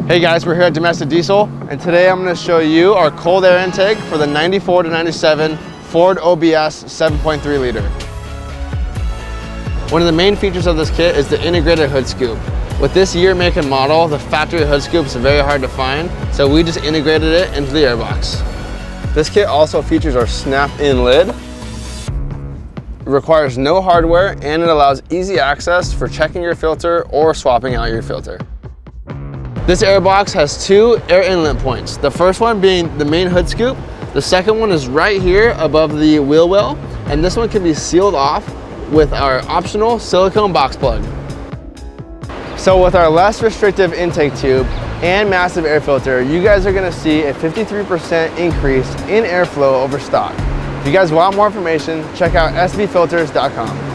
Hey guys, we're here at Domestic Diesel, and today I'm going to show you our cold air intake for the 94 to 97 Ford OBS 7.3 liter. One of the main features of this kit is the integrated hood scoop. With this year, make, and model, the factory hood scoop is very hard to find, so we just integrated it into the airbox. This kit also features our snap-in lid. It requires no hardware, and it allows easy access for checking your filter or swapping out your filter. This airbox has two air inlet points. The first one being the main hood scoop. The second one is right here above the wheel well, and this one can be sealed off with our optional silicone box plug. So with our less restrictive intake tube and massive air filter, you guys are gonna see a 53% increase in airflow over stock. If you guys want more information, check out sbfilters.com.